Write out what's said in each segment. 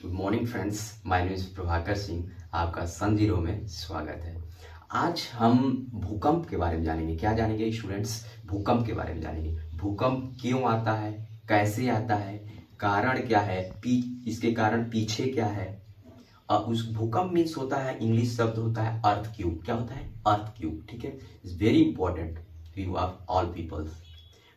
Good morning friends, my name is Prabhakar Singh. आपका सन zero में स्वागत है। आज हम भूकंप के बारे में जानेंगे। क्या जानेंगे स्टूडेंट्स? भूकंप के बारे में जानेंगे। भूकंप क्यों आता है, कैसे आता है, कारण क्या है, इसके कारण पीछे क्या है। उस भूकंप मीन्स होता है, इंग्लिश शब्द होता है अर्थ क्यूब। क्या होता है? Earth cube. ठीक है, it's very important to you all peoples.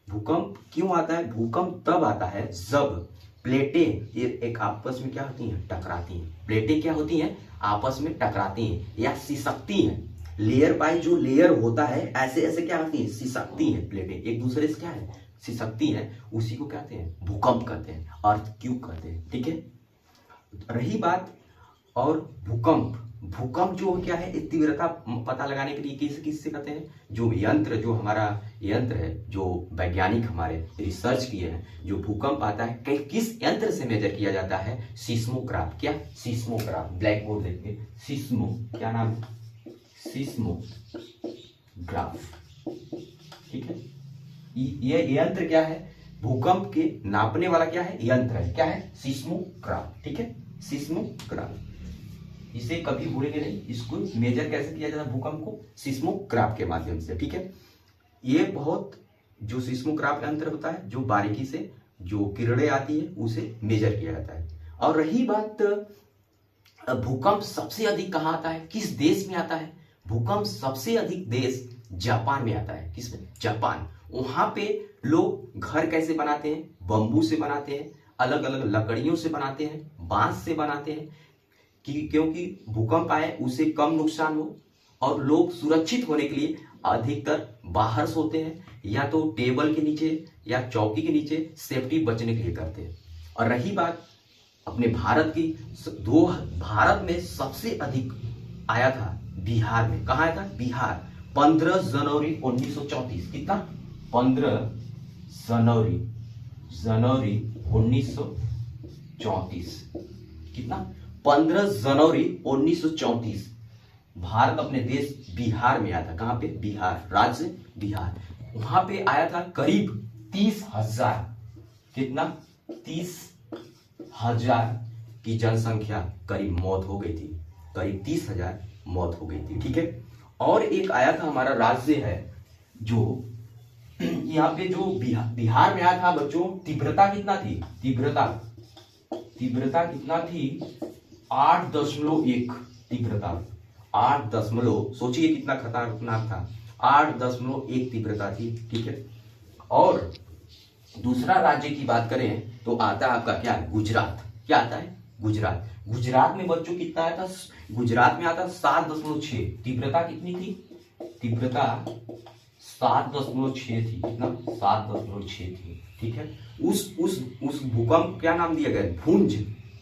भूकंप क्यों आता है? भूकंप तब आता है जब प्लेटें ये एक आपस में क्या होती हैं? टकराती हैं। प्लेटें क्या होती हैं? आपस में टकराती हैं या सिसकती हैं। लेयर बाय जो लेयर होता है, ऐसे ऐसे क्या होती हैं? सिसकती हैं। प्लेटें एक दूसरे से क्या है? सिसकती हैं। उसी को कहते हैं भूकंप कहते हैं, अर्थ क्यूब कहते हैं। ठीक है, रही बात और भूकंप जो क्या है, तीव्रता पता लगाने के लिए किससे करते हैं? जो यंत्र, जो हमारा यंत्र है, जो वैज्ञानिक हमारे रिसर्च किए हैं, जो भूकंप आता है किस यंत्र से मेजर किया जाता है? सिस्मोग्राफ। क्या? सिस्मोग्राफ। ब्लैक बोर्ड देखिए, सिस्मो, क्या नाम है? सिस्मोग्राफ। ठीक है, ये यंत्र क्या है? भूकंप के नापने वाला क्या है? यंत्र है। क्या है? सिस्मोग्राफ। ठीक है, सिस्मोग्राफ। इसे कभी भूलेंगे नहीं। इसको मेजर कैसे किया जाता है? भूकंप को सिस्मोग्राफ के माध्यम से। ठीक है, ये बहुत जो सिस्मोग्राफ यंत्र होता है, जो बारीकी से जो किरणें आती है उसे मेजर किया जाता है। और रही बात भूकंप सबसे अधिक कहाँ आता है, किस देश में आता है? भूकंप सबसे अधिक देश जापान में आता है। किसमें? जापान। वहां पे लोग घर कैसे बनाते हैं? बंबू से बनाते हैं, अलग अलग लकड़ियों से बनाते हैं, बांस से बनाते हैं, क्योंकि भूकंप आए उसे कम नुकसान हो। और लोग सुरक्षित होने के लिए अधिकतर बाहर सोते हैं, या तो टेबल के नीचे या चौकी के नीचे, सेफ्टी बचने के लिए करते हैं। और रही बात अपने भारत की, भारत में सबसे अधिक आया था बिहार में। कहाँ आया था? बिहार। 15 जनवरी 1934। कितना? 15 जनवरी 1934। कितना? 15 जनवरी 1934 भारत अपने देश बिहार में आया था। कहां पे? बिहार, राज्य बिहार। वहां पे आया था करीब 30,000। कितना? 30,000 की जनसंख्या करीब मौत हो गई थी। करीब 30,000 मौत हो गई थी। ठीक है, और एक आया था हमारा राज्य है जो यहाँ पे जो बिहार में आया था बच्चों। तीव्रता कितना थी? तीव्रता कितना थी? 8.1। तीव्रता 8 सोचिए कितना खतरनाक था। 8.1 तीव्रता थी। ठीक है, और दूसरा राज्य की बात करें तो आता है आपका क्या? गुजरात। क्या आता है? गुजरात। गुजरात में बच्चों कितना आया था? गुजरात में आता 7.6। तीव्रता कितनी थी? तीव्रता 7.6 थी। कितना? 7.6 थी। ठीक है, उस भूकंप क्या नाम दिया गया? भुंज।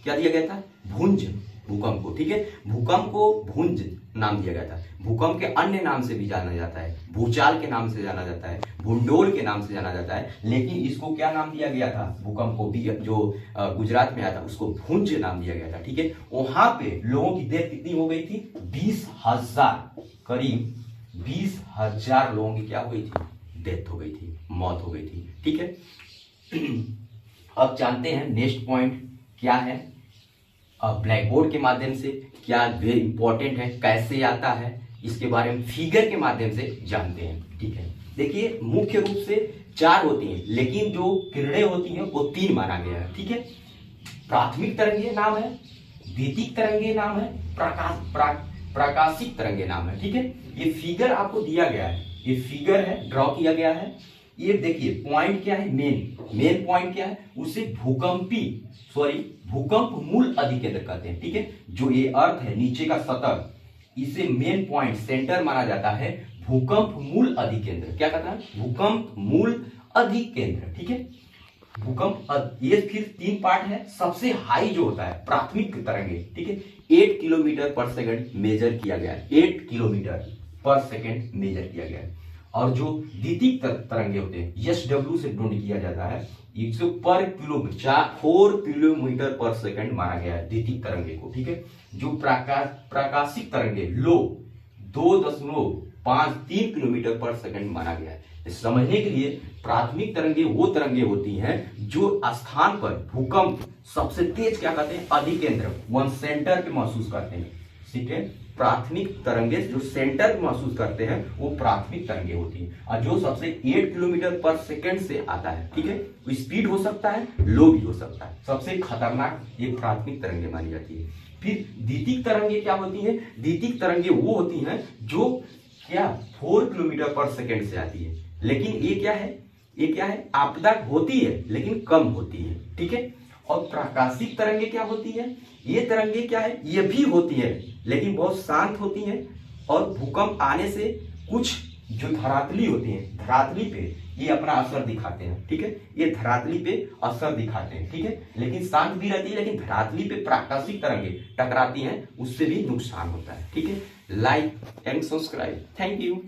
क्या दिया गया था? भुंज भूकंप को। ठीक है, भूकंप को भुंज नाम दिया गया था। भूकंप के अन्य नाम से भी जाना जाता है, भूचाल के नाम से जाना जाता है, भूंडोल के नाम से जाना जाता है, लेकिन इसको क्या नाम दिया गया था? भूकंप को भी जो गुजरात में आया था उसको भुंज नाम दिया गया था। ठीक है, वहां पे लोगों की डेथ कितनी हो गई थी? 20,000। करीब 20,000 लोगों की क्या हो गई थी? डेथ हो गई थी, मौत हो गई थी। ठीक है, अब जानते हैं नेक्स्ट पॉइंट क्या है। ब्लैक बोर्ड के माध्यम से क्या वेरी इंपॉर्टेंट है, कैसे आता है, इसके बारे में फिगर के माध्यम से जानते हैं। ठीक है, देखिए मुख्य रूप से 4 होती हैं, लेकिन जो किरणें होती हैं वो 3 माना गया है। ठीक है, प्राथमिक तरंगे नाम है, द्वितीयक तरंगे नाम है, प्रकाशिक तरंगे नाम है। ठीक है, ये फिगर आपको दिया गया है, ये फिगर है, ड्रॉ किया गया है। ये देखिए पॉइंट क्या है? मेन पॉइंट क्या है? उसे भूकंप मूल अधिकेंद्र कहते हैं। ठीक है, जो ये अर्थ है नीचे का सतह, इसे मेन पॉइंट सेंटर माना जाता है। भूकंप मूल अधिकेंद्र क्या कहता है? भूकंप मूल अधिकेंद्र। ठीक है, ये फिर 3 पार्ट है। सबसे हाई जो होता है प्राथमिक तरंगे। ठीक है, 8 किलोमीटर पर सेकंड मेजर किया गया है। 8 किलोमीटर पर सेकंड मेजर किया गया है। और जो द्वितीयक तरंगे होते हैं, SW से नोट किया जाता है, इसको पर किलोमीटर 4 किलोमीटर पर सेकंड माना गया है द्वितीयक तरंगे को। ठीक है, जो प्रकाशिक तरंगे लो 2.53 किलोमीटर पर सेकंड माना गया है। समझने के लिए, प्राथमिक तरंगे वो तरंगे होती हैं जो स्थान पर भूकंप सबसे तेज क्या कहते हैं, अधिकेंद्र, वन सेंटर पे महसूस करते हैं। ठीक है, प्राथमिक तरंगे जो सेंटर पे महसूस करते हैं वो प्राथमिक तरंगे होती है, और जो सबसे 8 किलोमीटर पर सेकेंड से आता है। ठीक है, वो स्पीड हो सकता है, लो भी हो सकता है, सबसे खतरनाक ये प्राथमिक तरंगे मानी जाती है। फिर द्वितीयक तरंगे क्या होती है, द्वितीयक तरंगे वो होती हैं जो क्या 4 किलोमीटर पर सेकेंड से आती है, लेकिन ये क्या है, ये क्या है, आपदा होती है लेकिन कम होती है। ठीक है, और प्राकाशिक तरंगे क्या होती है, ये तरंगे क्या है, ये भी होती है लेकिन बहुत शांत होती हैं, और भूकंप आने से कुछ जो धरातली होती हैं, धरातली पे ये अपना असर दिखाते हैं। ठीक है, ये धरातली पे असर दिखाते हैं। ठीक है, लेकिन शांत भी रहती है, लेकिन धरातली पे प्राकाशिक तरंगे टकराती हैं, उससे भी नुकसान होता है। ठीक है, like and subscribe, thank you.